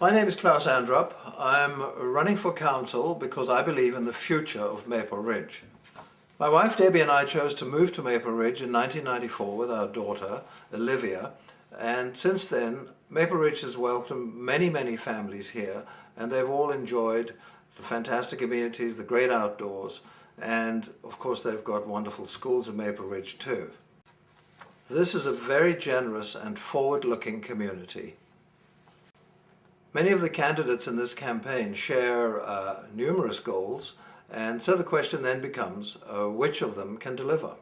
My name is Claus Andrup. I'm running for council because I believe in the future of Maple Ridge. My wife Debbie and I chose to move to Maple Ridge in 1994 with our daughter Olivia, and since then Maple Ridge has welcomed many families here, and they've all enjoyed the fantastic amenities, the great outdoors, and of course they've got wonderful schools in Maple Ridge too. This is a very generous and forward-looking community. Many of the candidates in this campaign share numerous goals, and so the question then becomes which of them can deliver.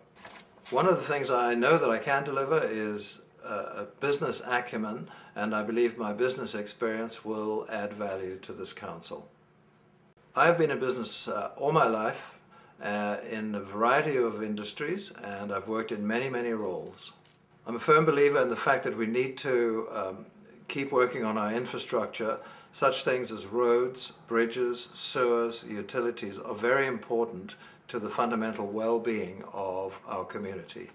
One of the things I know that I can deliver is a business acumen, and I believe my business experience will add value to this council. I've been in business all my life in a variety of industries, and I've worked in many roles. I'm a firm believer in the fact that we need to keep working on our infrastructure. Such things as roads, bridges, sewers, utilities are very important to the fundamental well-being of our community.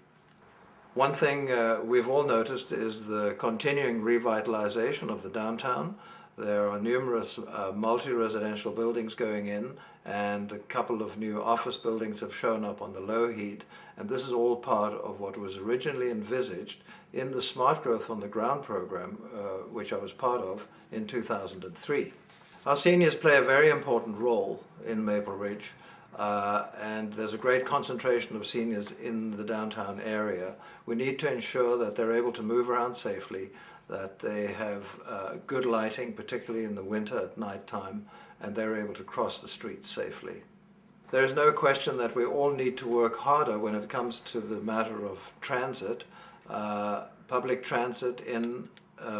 One thing we've all noticed is the continuing revitalization of the downtown. There are numerous multi-residential buildings going in, and a couple of new office buildings have shown up on the low heat, and this is all part of what was originally envisaged in the Smart Growth on the Ground program, which I was part of in 2003. Our seniors play a very important role in Maple Ridge, and there's a great concentration of seniors in the downtown area. We need to ensure that they're able to move around safely, that they have good lighting, particularly in the winter at night time, and they're able to cross the streets safely. There is no question that we all need to work harder when it comes to the matter of transit. Public transit in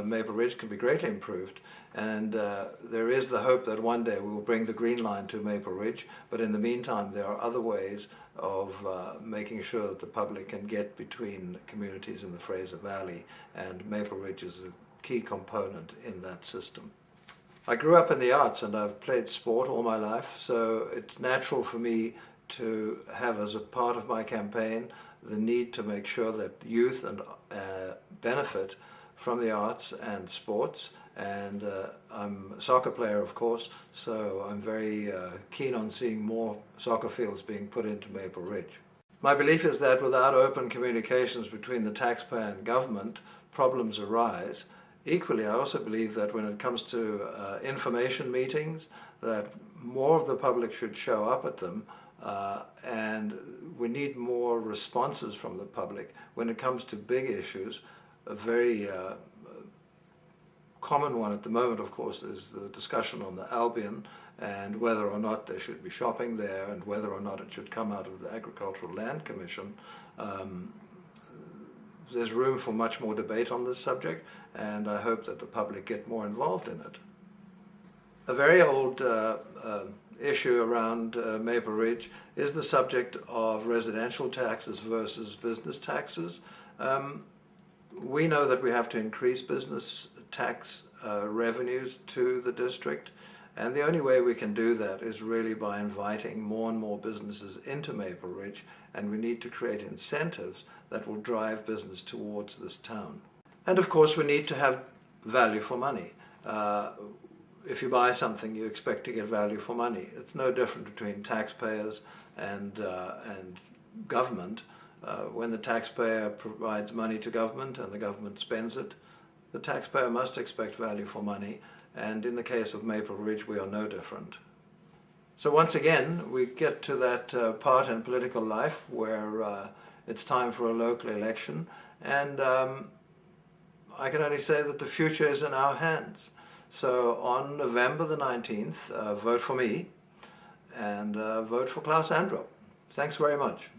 Maple Ridge can be greatly improved, and there is the hope that one day we will bring the Green Line to Maple Ridge, but in the meantime there are other ways of making sure that the public can get between communities in the Fraser Valley, and Maple Ridge is a key component in that system. I grew up in the arts and I've played sport all my life, so it's natural for me to have as a part of my campaign the need to make sure that youth and benefit from the arts and sports, and I'm a soccer player, of course, so I'm very keen on seeing more soccer fields being put into Maple Ridge. My belief is that without open communications between the taxpayer and government, problems arise. Equally, I also believe that when it comes to information meetings, that more of the public should show up at them, and we need more responses from the public when it comes to big issues. A very common one at the moment, of course, is the discussion on the Albion and whether or not there should be shopping there and whether or not it should come out of the Agricultural Land Commission. There's room for much more debate on this subject, and I hope that the public get more involved in it. A very old issue around Maple Ridge is the subject of residential taxes versus business taxes. We know that we have to increase business tax revenues to the district, and the only way we can do that is really by inviting more and more businesses into Maple Ridge, and we need to create incentives that will drive business towards this town. And of course we need to have value for money. If you buy something, you expect to get value for money. It's no different between taxpayers and government. When the taxpayer provides money to government and the government spends it, the taxpayer must expect value for money, and in the case of Maple Ridge we are no different. So once again we get to that part in political life where it's time for a local election, and I can only say that the future is in our hands. So on November the 19th, vote for me and vote for Claus Andrup. Thanks very much.